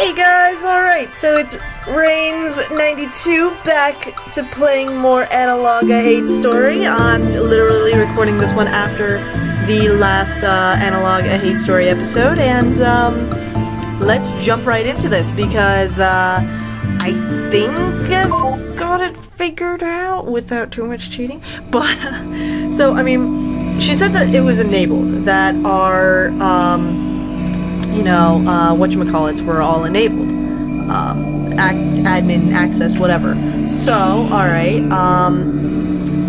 Hey guys, alright, so it's Rains92 back to playing more Analogue A Hate Story. I'm literally recording this one after the last Analogue A Hate Story episode, and let's jump right into this because I think I've got it figured out without too much cheating. But, so, I mean, she said that it was enabled, that our, whatchamacallits were all enabled. Admin access, whatever. So, alright,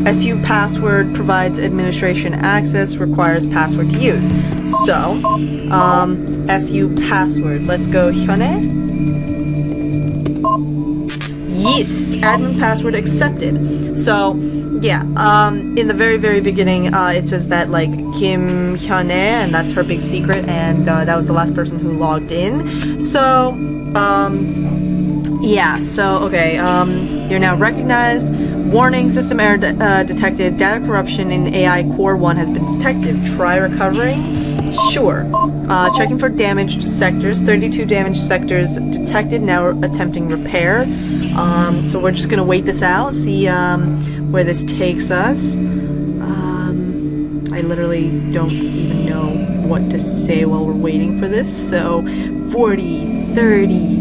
SU password provides administration access, requires password to use. So, SU password. Let's go, Hyune. Yes, admin password accepted. So, yeah, in the very, very beginning, it says that, like, Kim Hyune, and that's her big secret, and that was the last person who logged in. So, yeah, so, okay, you're now recognized. Warning, system error detected. Data corruption in AI Core 1 has been detected. Try recovering? Sure. Checking for damaged sectors. 32 damaged sectors detected. Now attempting repair. So we're just gonna wait this out, see where this takes us. I literally don't even know what to say while we're waiting for this. So 40, 30,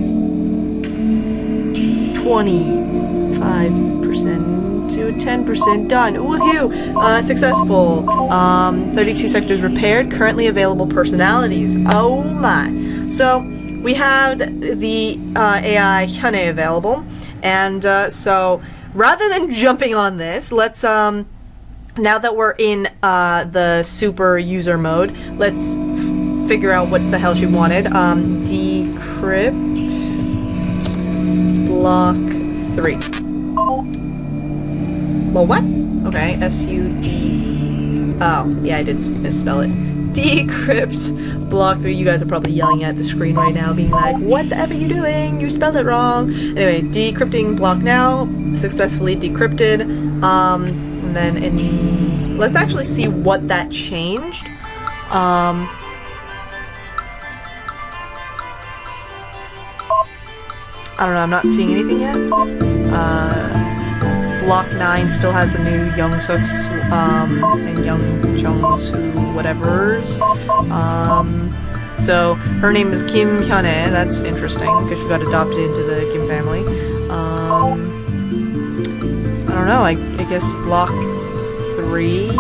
25% to 10% done. Woohoo! Successful. 32 sectors repaired. Currently available personalities. Oh my. So we had the AI Hyune available, and so rather than jumping on this, let's now that we're in the super user mode, let's figure out what the hell she wanted. Decrypt block 3. Well, what? Okay, S-U-D... Oh, yeah, I did misspell it. Decrypt block 3. You guys are probably yelling at the screen right now, being like, what the F are you doing? You spelled it wrong. Anyway, decrypting block now. Successfully decrypted. And then let's actually see what that changed. I don't know, I'm not seeing anything yet. Block 9 still has the new Youngsooks, and Youngjongs, whatevers. So, her name is Kim Hyune, that's interesting, because she got adopted into the Kim family. I don't know, I guess Block 3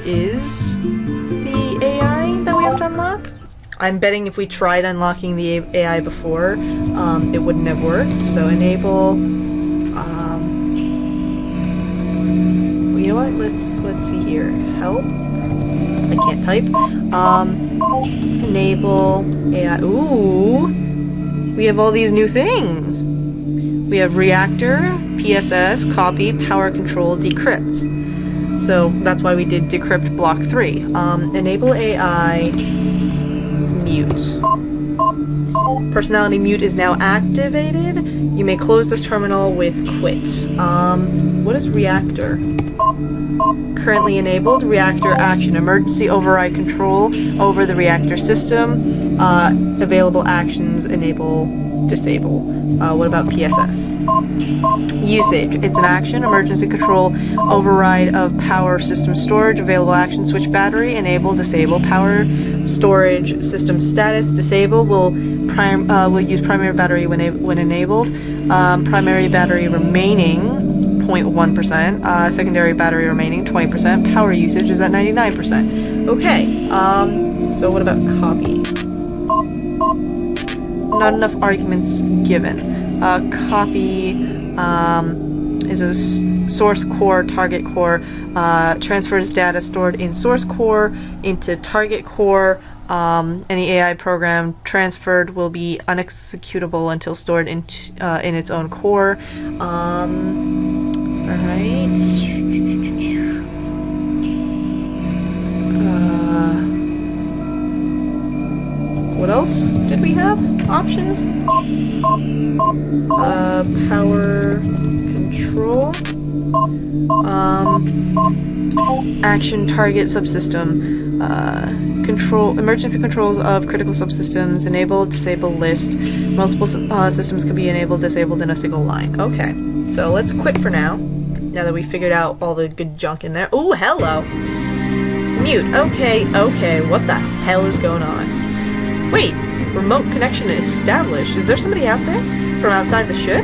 is the AI that we have to unlock? I'm betting if we tried unlocking the AI before, it wouldn't have worked. So enable, you know what, let's see here, help, I can't type, enable AI, ooh, we have all these new things. We have reactor, PSS, copy, power control, decrypt. So that's why we did decrypt block 3. Enable AI, mute. Personality mute is now activated. You may close this terminal with quit. What is reactor? Currently enabled. Reactor action. Emergency override control over the reactor system. Available actions enable, disable. What about PSS? Usage. It's an action. Emergency control override of power system storage. Available action. Switch battery. Enable, disable. Power storage system status. Disable. Will use primary battery when enabled. Primary battery remaining 0.1%. Secondary battery remaining 20%. Power usage is at 99%. Okay. So what about copy? Not enough arguments given. Copy is a source core, target core, transfers data stored in source core into target core. Any AI program transferred will be unexecutable until stored in its own core. Alright. What else did we have? Options? Power control. Action target subsystem. emergency controls of critical subsystems, enable, disable list. Multiple systems can be enabled, disabled in a single line. Okay, so let's quit for now. Now that we figured out all the good junk in there. Oh, hello! Mute. Okay, what the hell is going on? Wait, remote connection established. Is there somebody out there? From outside the ship?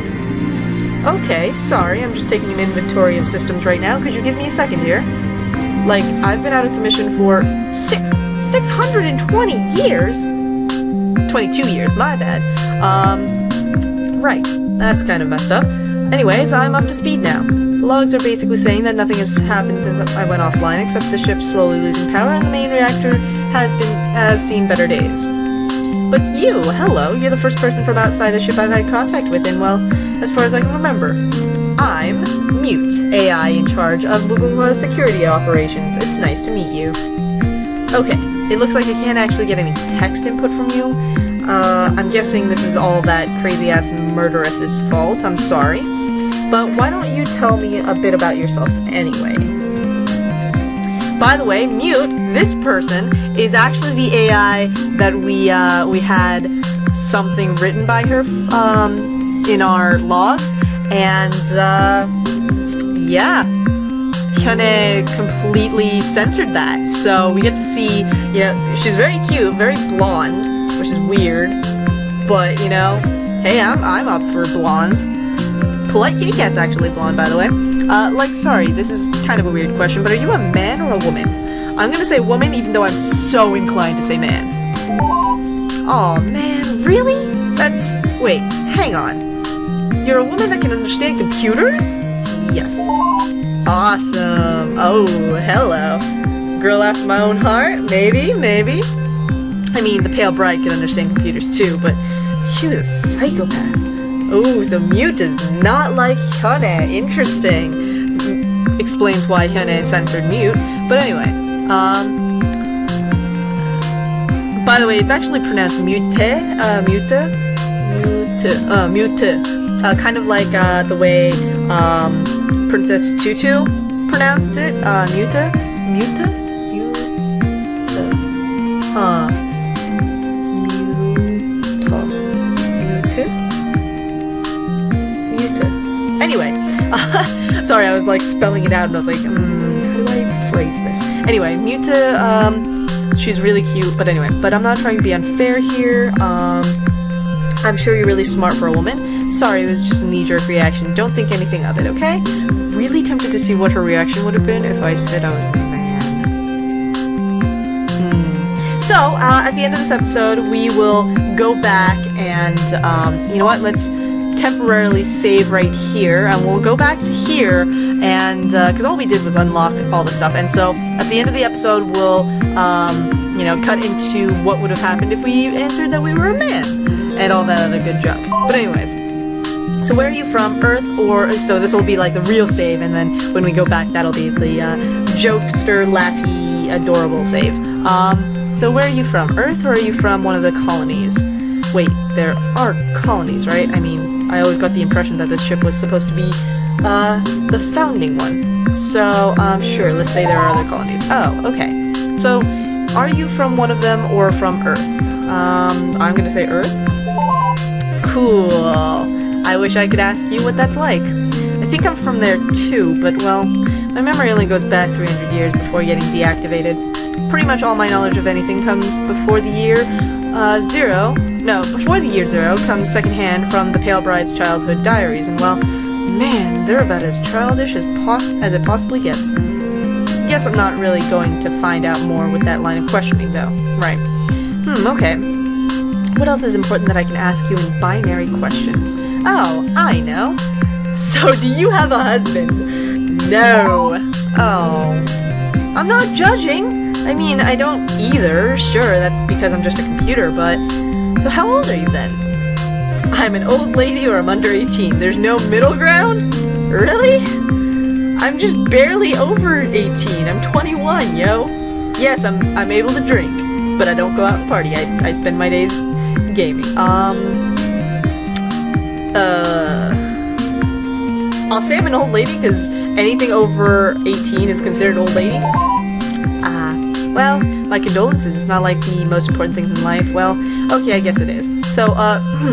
Okay, sorry, I'm just taking an inventory of systems right now. Could you give me a second here? Like, I've been out of commission for 620 years? 22 years, my bad. Right, that's kind of messed up. Anyways, I'm up to speed now. The logs are basically saying that nothing has happened since I went offline, except the ship's slowly losing power and the main reactor has seen better days. But you, hello, you're the first person from outside the ship I've had contact with in, well, as far as I can remember. I'm Mute, AI in charge of Google security operations. It's nice to meet you. Okay, it looks like I can't actually get any text input from you. I'm guessing this is all that crazy-ass murderess's fault. I'm sorry. But why don't you tell me a bit about yourself anyway? By the way, Mute, this person, is actually the AI that we had something written by her in our logs, and yeah, Hyune completely censored that. So we get to see, you know, she's very cute, very blonde, which is weird, but you know, hey, I'm up for blonde. Polite Kitty Cat's actually blonde, by the way. Sorry, this is kind of a weird question, but are you a man or a woman? I'm gonna say woman, even though I'm so inclined to say man. Aw, man, really? Wait, hang on. You're a woman that can understand computers? Yes. Awesome. Oh, hello. Girl after my own heart? Maybe. I mean, the pale bride can understand computers too, but she was a psychopath. Oh, so Mute does not like Hyune. Interesting. Explains why Hyune censored Mute. But anyway, by the way, it's actually pronounced Mute. Kind of like the way Princess Tutu pronounced it. Mute. Anyway, sorry, I was like spelling it out and I was like, how do I phrase this? Anyway, Muta, she's really cute, but anyway, but I'm not trying to be unfair here. I'm sure you're really smart for a woman. Sorry, it was just a knee-jerk reaction. Don't think anything of it, okay? Really tempted to see what her reaction would have been if I said I was a man. So, at the end of this episode, we will go back and, you know what, let's temporarily save right here, and we'll go back to here, and because all we did was unlock all the stuff, and so at the end of the episode we'll you know, cut into what would have happened if we answered that we were a man and all that other good junk. But anyways, so where are you from? Earth? Or so this will be like the real save, and then when we go back that'll be the jokester, laughy, adorable save. So where are you from? Earth, or are you from one of the colonies? Wait, there are colonies, right? I mean, I always got the impression that this ship was supposed to be the founding one. So, sure, let's say there are other colonies. Oh, okay. So, are you from one of them or from Earth? I'm gonna say Earth. Cool. I wish I could ask you what that's like. I think I'm from there too, but well, my memory only goes back 300 years before getting deactivated. Pretty much all my knowledge of anything comes before the year zero. No, before the year 0 comes secondhand from the Pale Bride's childhood diaries, and well, man, they're about as childish as it possibly gets. Guess I'm not really going to find out more with that line of questioning, though. Right. Okay. What else is important that I can ask you in binary questions? Oh, I know. So, do you have a husband? No. Oh. I'm not judging. I mean, I don't either. Sure, that's because I'm just a computer, but... So how old are you then? I'm an old lady or I'm under 18. There's no middle ground? Really? I'm just barely over 18. I'm 21, yo. Yes, I'm able to drink, but I don't go out and party. I spend my days gaming. I'll say I'm an old lady because anything over 18 is considered old lady. Well, my condolences. It's not like the most important things in life. Well, okay, I guess it is. So,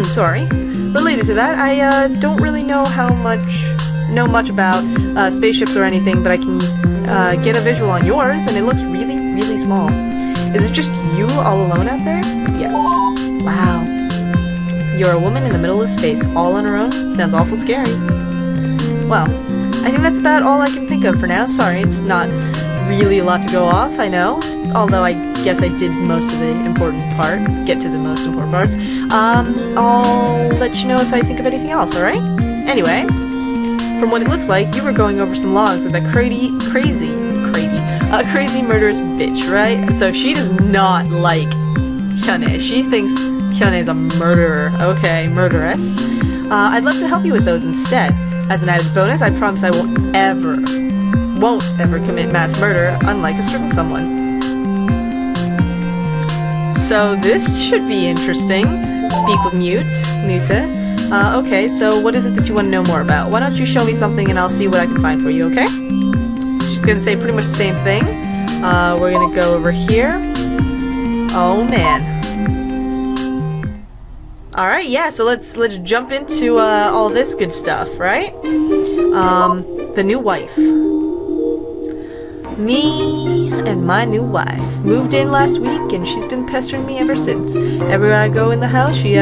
sorry. Related to that, I, don't really know much about, spaceships or anything, but I can, get a visual on yours, and it looks really, really small. Is it just you all alone out there? Yes. Wow. You're a woman in the middle of space, all on her own? Sounds awful scary. Well, I think that's about all I can think of for now. Sorry, it's not really a lot to go off, I know. Although I guess I did most of the important part, get to the most important parts. I'll let you know if I think of anything else, alright? Anyway, from what it looks like, you were going over some logs with that crazy murderous bitch, right? So she does not like Hyune. She thinks Hyune is a murderer. Okay, murderess. I'd love to help you with those instead. As an added bonus, I promise I won't ever commit mass murder, unlike a certain someone. So this should be interesting. Speak with Mute. Okay, so what is it that you want to know more about? Why don't you show me something and I'll see what I can find for you, okay? She's gonna say pretty much the same thing. We're gonna go over here. Oh man. Alright, yeah, so let's jump into all this good stuff, right? The new wife. Me and my new wife moved in last week, and she's been pestering me ever since. Everywhere I go in the house, she's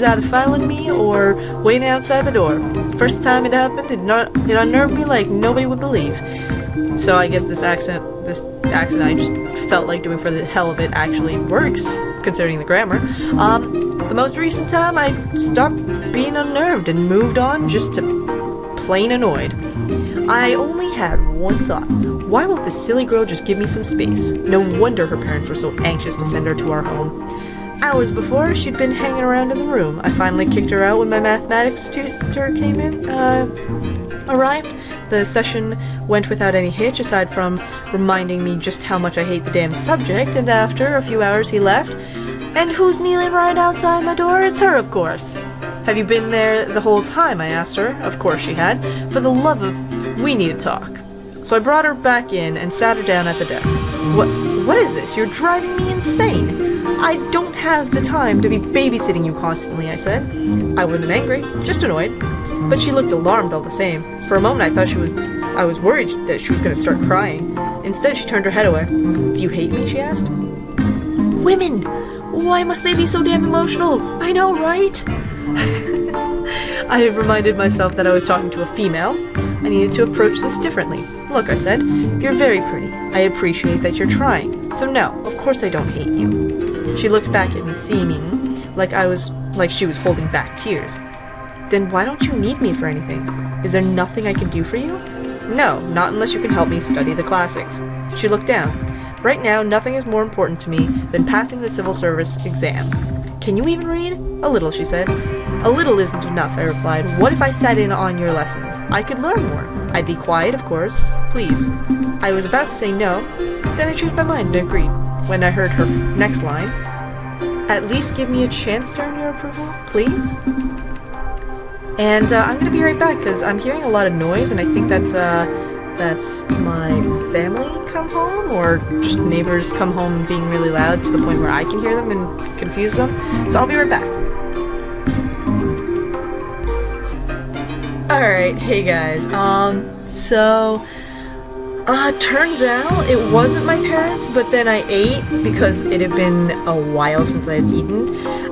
either filing me or waiting outside the door. First time it happened, it unnerved me like nobody would believe. So I guess this accent I just felt like doing for the hell of it actually works, considering the grammar. The most recent time, I stopped being unnerved and moved on just to plain annoyed. I only had one thought. Why won't this silly girl just give me some space? No wonder her parents were so anxious to send her to our home. Hours before, she'd been hanging around in the room. I finally kicked her out when my mathematics tutor arrived. The session went without any hitch, aside from reminding me just how much I hate the damn subject, and after a few hours he left. And who's kneeling right outside my door? It's her, of course. Have you been there the whole time? I asked her. Of course she had. For the love of... we need to talk. So I brought her back in and sat her down at the desk. What is this? You're driving me insane. I don't have the time to be babysitting you constantly, I said. I wasn't angry, just annoyed. But she looked alarmed all the same. For a moment I was worried that she was going to start crying. Instead she turned her head away. Do you hate me? She asked. Women! Why must they be so damn emotional? I know, right? I reminded myself that I was talking to a female. I needed to approach this differently. Look, I said, you're very pretty. I appreciate that you're trying. So no, of course I don't hate you. She looked back at me, seeming like she was holding back tears. Then why don't you need me for anything? Is there nothing I can do for you? No, not unless you can help me study the classics. She looked down. Right now, nothing is more important to me than passing the civil service exam. Can you even read? A little, she said. A little isn't enough, I replied. What if I sat in on your lessons? I could learn more. I'd be quiet, of course. Please. I was about to say no, then I changed my mind and agreed. When I heard her next line, at least give me a chance to earn your approval, please? And I'm gonna be right back, because I'm hearing a lot of noise, and I think that's my family come home, or just neighbors come home being really loud to the point where I can hear them and confuse them. So I'll be right back. Alright, hey guys, turns out it wasn't my parents, but then I ate because it had been a while since I had eaten,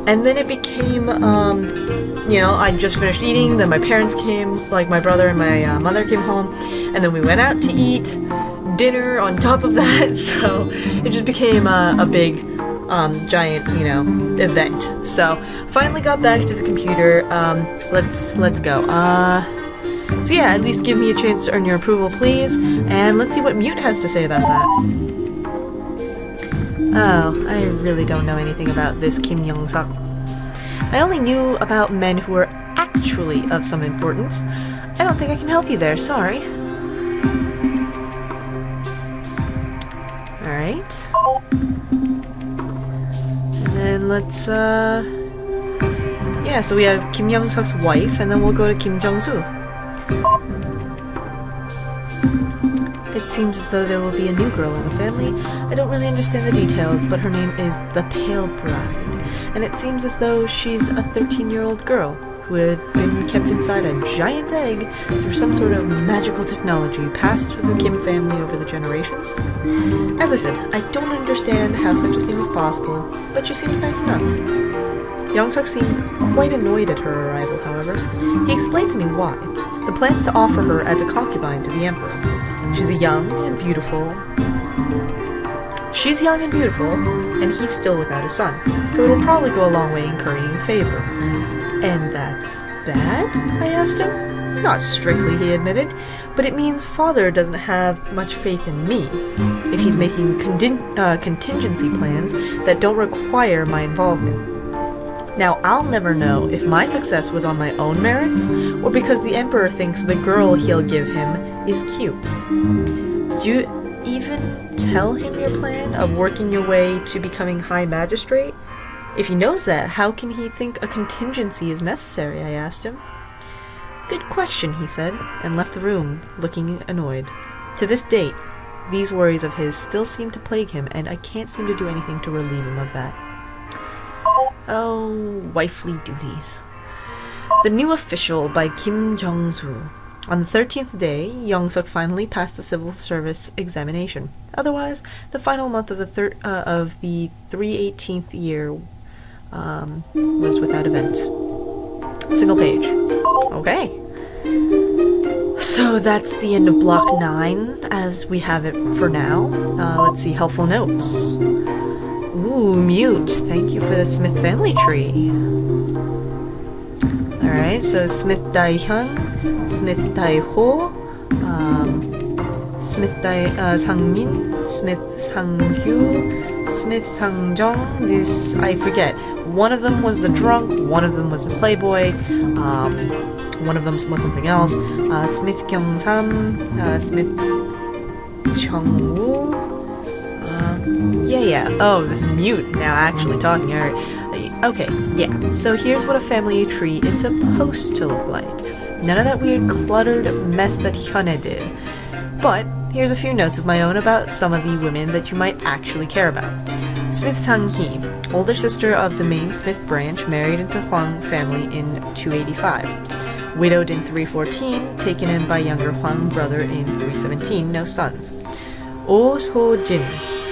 and then it became, I just finished eating, then my parents came, like my brother and my mother came home, and then we went out to eat dinner on top of that, so it just became a big, giant, event. So, finally got back to the computer. Let's go. So yeah, at least give me a chance to earn your approval, please. And let's see what Mute has to say about that. Oh, I really don't know anything about this Kim Young-suk. I only knew about men who were actually of some importance. I don't think I can help you there, sorry. Alright. And then let's, yeah, so we have Kim Young-suk's wife, and then we'll go to Kim Jung-soo. It seems as though there will be a new girl in the family. I don't really understand the details, but her name is the Pale Bride, and it seems as though she's a 13-year-old girl who had been kept inside a giant egg through some sort of magical technology passed through the Kim family over the generations. As I said, I don't understand how such a thing is possible, but she seems nice enough. Yongsuk seems quite annoyed at her arrival, however. He explained to me why. The plan's to offer her as a concubine to the emperor. She's young and beautiful, and he's still without a son, so it'll probably go a long way in currying favor. And that's bad? I asked him. Not strictly, he admitted, but it means father doesn't have much faith in me if he's making contingency plans that don't require my involvement. Now, I'll never know if my success was on my own merits or because the emperor thinks the girl he'll give him is cute. Did you even tell him your plan of working your way to becoming High Magistrate? If he knows that, how can he think a contingency is necessary? I asked him. Good question, he said, and left the room, looking annoyed. To this date, these worries of his still seem to plague him, and I can't seem to do anything to relieve him of that. Oh, wifely duties. The New Official by Kim Jong-soo. On the 13th day, Yongsuk finally passed the civil service examination. Otherwise, the final month of the 318th year was without event. Single page. Okay. So that's the end of block 9, as we have it for now. Let's see, helpful notes. Ooh, mute. Thank you for the Smith family tree. Alright, so Smith Dae-hyun, Smith Dae-ho, Smith Sang-min, Smith Sang-kyu, Smith Sang-jung. This, I forget. One of them was the drunk, one of them was the playboy, one of them was something else. Smith Kyung-sam, Smith Chung-woo. Yeah. Oh, this mute now actually talking. Alright. Okay, yeah. So here's what a family tree is supposed to look like. None of that weird cluttered mess that Hyuna did. But here's a few notes of my own about some of the women that you might actually care about. Smith Sang-hee, older sister of the main Smith branch, married into Hwang family in 285. Widowed in 314, taken in by younger Hwang brother in 317, no sons. Oh So-jin,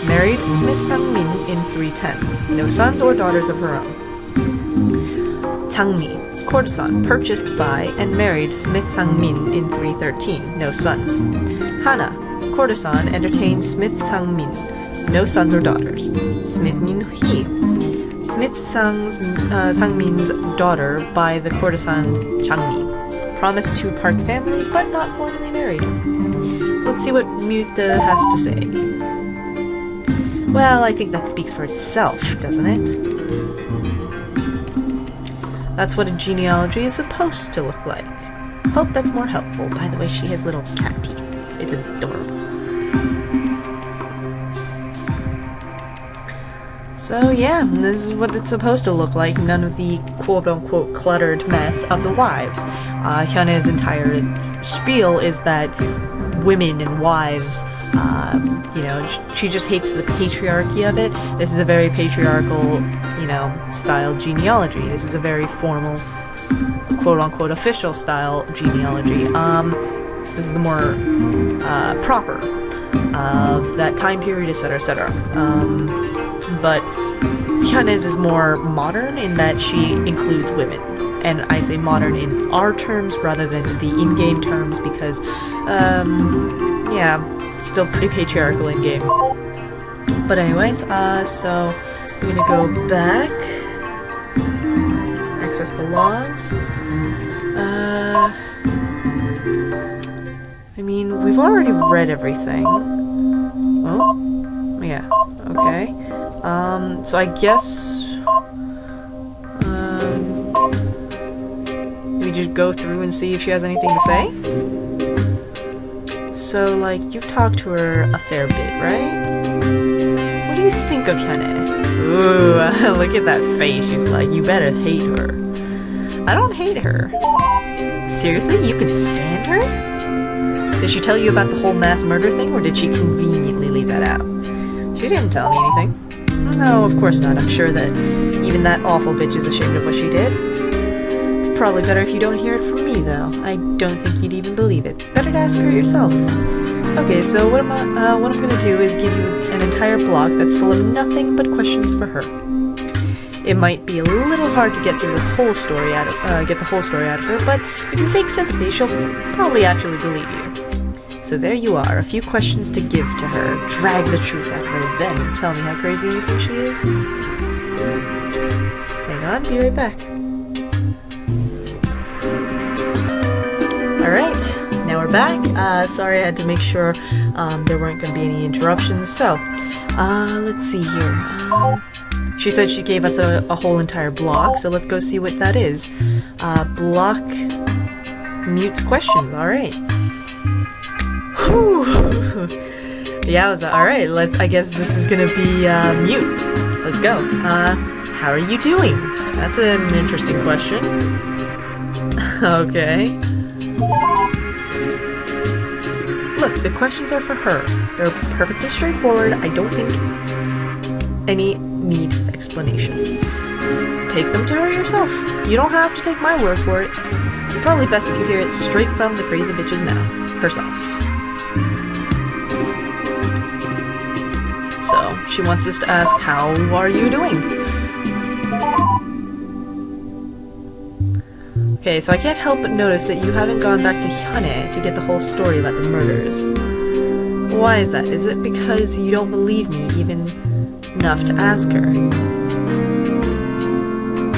married Smith Sang-min in 310, no sons or daughters of her own. Chang-mi, courtesan, purchased by and married Smith Sang-min in 313, no sons. Hana, courtesan, entertained Smith Sang-min, no sons or daughters. Smith Min-hee, Smith Sang-min's daughter by the courtesan Chang-mi, promised to part family but not formally married. So let's see what Muta has to say. Well, I think that speaks for itself, doesn't it? That's what a genealogy is supposed to look like. Hope that's more helpful. By the way, she has little cat teeth. It's adorable. So yeah, this is what it's supposed to look like. None of the quote-unquote cluttered mess of the wives. Hyuna's entire spiel is that women and wives, she just hates the patriarchy of it. This is a very patriarchal, style genealogy. This is a very formal, quote-unquote official style genealogy. This is the more proper of that time period, etc., etc. But Hyuna's is more modern in that she includes women. And I say modern in our terms rather than the in-game terms because, it's still pretty patriarchal in-game. But anyways, so I'm gonna go back, access the logs. We've already read everything. Oh, yeah, okay. So I guess we just go through and see if she has anything to say. So, you've talked to her a fair bit, right? What do you think of Hyuna? Ooh, look at that face. She's like, you better hate her. I don't hate her. Seriously? You can stand her? Did she tell you about the whole mass murder thing, or did she conveniently leave that out? She didn't tell me anything. No, of course not. I'm sure that even that awful bitch is ashamed of what she did. It's probably better if you don't hear it from me, though. I don't think you'd even believe it. Better to ask her yourself. Okay, so what I'm gonna do is give you an entire block that's full of nothing but questions for her. It might be a little hard to get through the whole story out of her, but if you fake sympathy, she'll probably actually believe you. So there you are, a few questions to give to her. Drag the truth out of her, then tell me how crazy you think she is. Hang on, be right back. Alright, now we're back. Sorry, I had to make sure there weren't going to be any interruptions. So, let's see here. She said she gave us a whole entire block, so let's go see what that is. Block mutes questions. Alright. Whew. Yowza. Alright, I guess this is gonna be mute. Let's go. How are you doing? That's an interesting question. Okay. Look, the questions are for her. They're perfectly straightforward. I don't think any need explanation. Take them to her yourself. You don't have to take my word for it. It's probably best if you hear it straight from the crazy bitch's mouth herself. So, she wants us to ask, how are you doing? Okay, so I can't help but notice that you haven't gone back to Hyune to get the whole story about the murders. Why is that? Is it because you don't believe me even enough to ask her?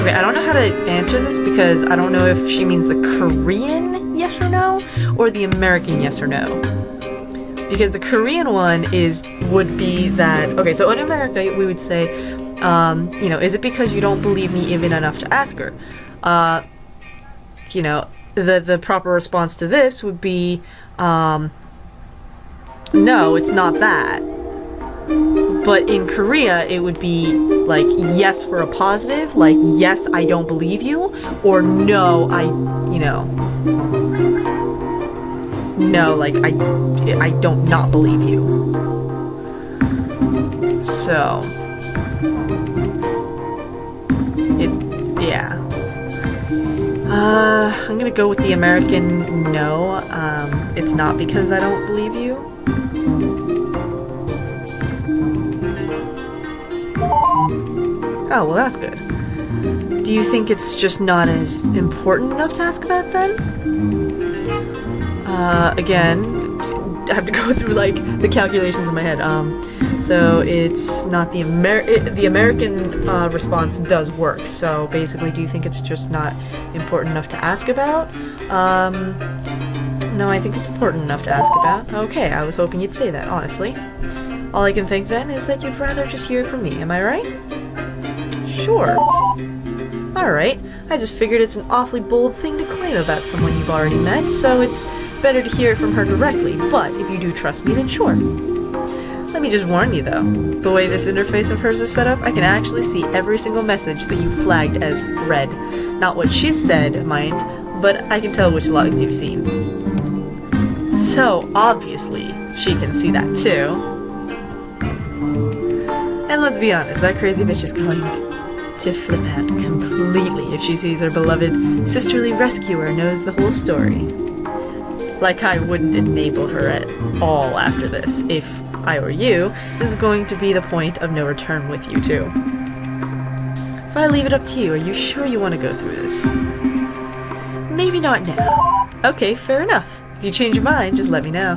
Okay, I don't know how to answer this because I don't know if she means the Korean yes or no or the American yes or no. Because the Korean one would be that, okay, so in America we would say, is it because you don't believe me even enough to ask her? The proper response to this would be, no, it's not that. But in Korea, it would be like yes for a positive, like yes, I don't believe you, or no, no, like I don't not believe you. So, yeah. I'm gonna go with the American no. It's not because I don't believe you. Oh, well that's good. Do you think it's just not as important enough to ask about then? Again, I have to go through like the calculations in my head. So it's not the American response does work. So basically, do you think it's just not important enough to ask about? No, I think it's important enough to ask about. Okay, I was hoping you'd say that, honestly. All I can think then is that you'd rather just hear it from me, am I right? Sure. Alright, I just figured it's an awfully bold thing to claim about someone you've already met, so it's better to hear it from her directly, but if you do trust me, then sure. Let me just warn you though, the way this interface of hers is set up, I can actually see every single message that you flagged as read. Not what she said, mind, but I can tell which logs you've seen. So, obviously, she can see that too. And let's be honest, that crazy bitch is going to flip out completely if she sees her beloved sisterly rescuer knows the whole story. Like I wouldn't enable her at all after this. If I were you, this is going to be the point of no return with you too. So I leave it up to you. Are you sure you want to go through this? Maybe not now. Okay, fair enough. If you change your mind, just let me know.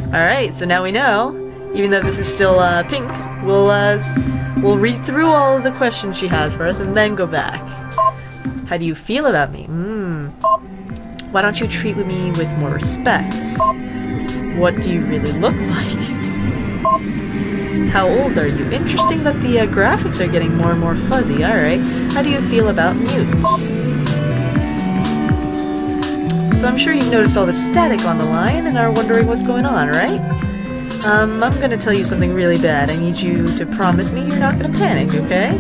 Alright, so now we know. Even though this is still pink, we'll read through all of the questions she has for us and then go back. How do you feel about me? Why don't you treat me with more respect? What do you really look like? How old are you? Interesting that the graphics are getting more and more fuzzy. Alright. How do you feel about mutes? So I'm sure you've noticed all the static on the line and are wondering what's going on, right? I'm gonna tell you something really bad. I need you to promise me you're not gonna panic, okay?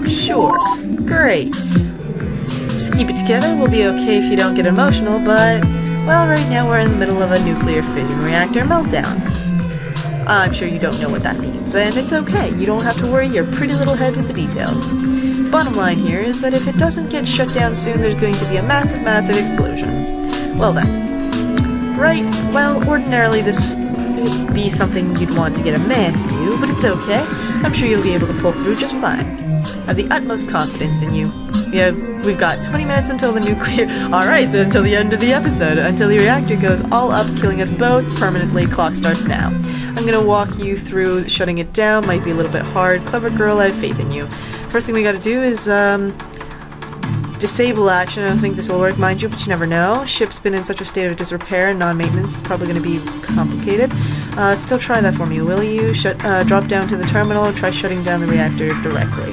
Sure. Great. Just keep it together. We'll be okay if you don't get emotional, but Well, right now we're in the middle of a nuclear fission reactor meltdown. I'm sure you don't know what that means, and it's okay. You don't have to worry your pretty little head with the details. Bottom line here is that if it doesn't get shut down soon, there's going to be a massive, massive explosion. Well then. Right, well, ordinarily this would be something you'd want to get a man to do, but it's okay. I'm sure you'll be able to pull through just fine. I have the utmost confidence in you. We've got 20 minutes until the nuclear... Alright, so until the end of the episode. Until the reactor goes all up, killing us both permanently. Clock starts now. I'm gonna walk you through shutting it down. Might be a little bit hard. Clever girl, I have faith in you. First thing we gotta do is, disable action. I don't think this will work, mind you, but you never know. Ship's been in such a state of disrepair and non-maintenance, it's probably gonna be complicated. Still try that for me, will you? Drop down to the terminal, try shutting down the reactor directly.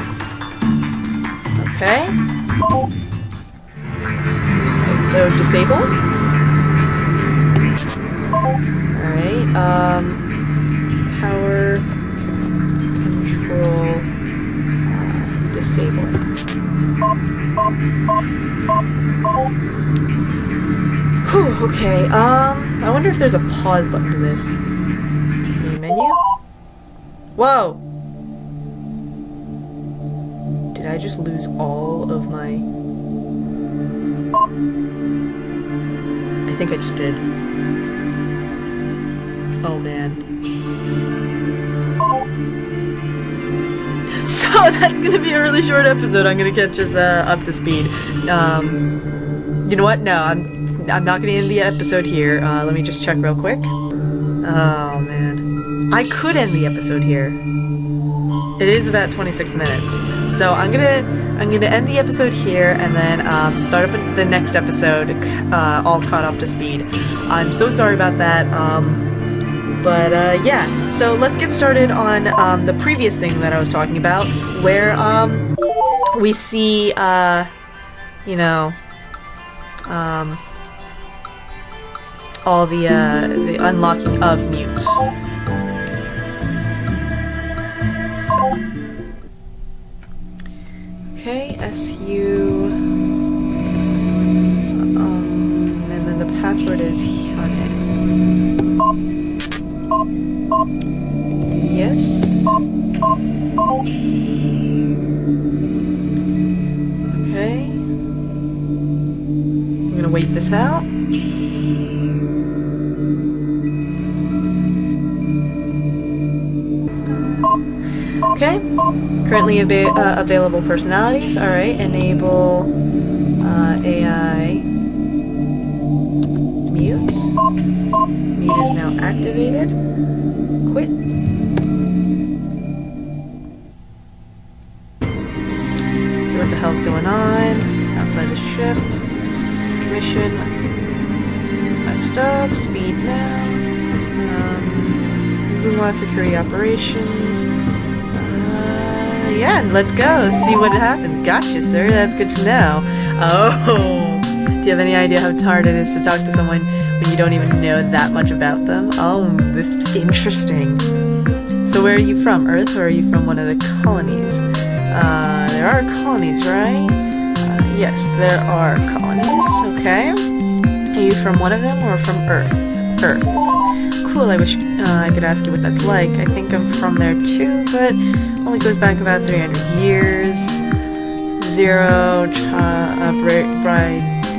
Okay. Alright, so disable. Alright, power control disable. Whew, okay, I wonder if there's a pause button to this. Main menu? Whoa! Did I just lose all of my... I think I just did. Oh man. So that's gonna be a really short episode. I'm gonna catch us up to speed. You know what? No, I'm not gonna end the episode here. Let me just check real quick. Oh man. I could end the episode here. It is about 26 minutes. So I'm gonna end the episode here and then start up the next episode all caught up to speed. I'm so sorry about that. But yeah, so let's get started on the previous thing that I was talking about, where we see you know, all the unlocking of mute. So, okay, SU, and then the password is Hyunit. Yes. Okay. I'm gonna wait this out. Okay. Currently available personalities. Alright. Enable AI mute. Mute is now activated. Quit. Okay, what the hell's going on? Outside the ship. Commission. Messed up. Speed now. We want security operations. Yeah, let's go. See what happens. Gotcha, sir. That's good to know. Oh. Do you have any idea how hard it is to talk to someone when you don't even know that much about them? Oh, this is interesting. So where are you from? Earth, or are you from one of the colonies? There are colonies, right? Yes, there are colonies. Okay. Are you from one of them or from Earth? Earth. Cool, I wish I could ask you what that's like. I think I'm from there too, but only goes back about 300 years. Zero,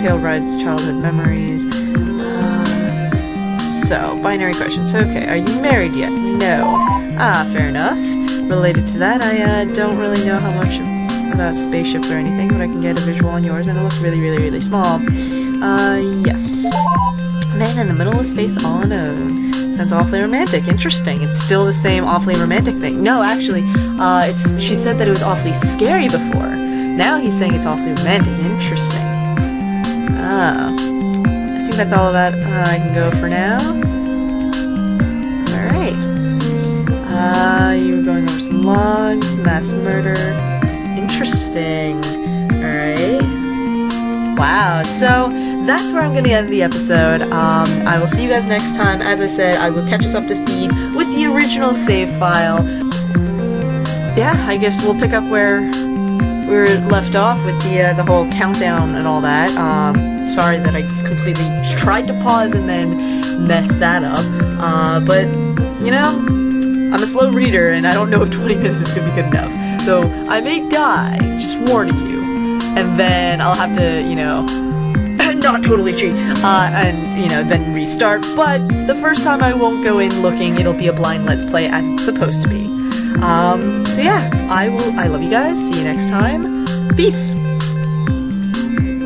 pale bride's childhood memories. So, binary questions. Okay, are you married yet? No. Ah, fair enough. Related to that, I don't really know how much about spaceships or anything, but I can get a visual on yours, and it looks really, really, really small. Yes. Man in the middle of space all alone. Sounds awfully romantic. Interesting. It's still the same awfully romantic thing. No, actually, she said that it was awfully scary before. Now he's saying it's awfully romantic. Interesting. I think that's all about I can go for now. Alright. You were going over some logs, mass murder. Interesting. Alright. Wow, so that's where I'm going to end the episode. I will see you guys next time. As I said, I will catch us up to speed with the original save file. Yeah, I guess we'll pick up where we were left off with the whole countdown and all that. sorry that I completely tried to pause and then messed that up. But, you know, I'm a slow reader and I don't know if 20 minutes is going to be good enough. So I may die, just warning you. And then I'll have to, you know, not totally cheat, and, you know, then restart. But the first time I won't go in looking, it'll be a blind Let's Play as it's supposed to be. So yeah, I love you guys. See you next time. Peace!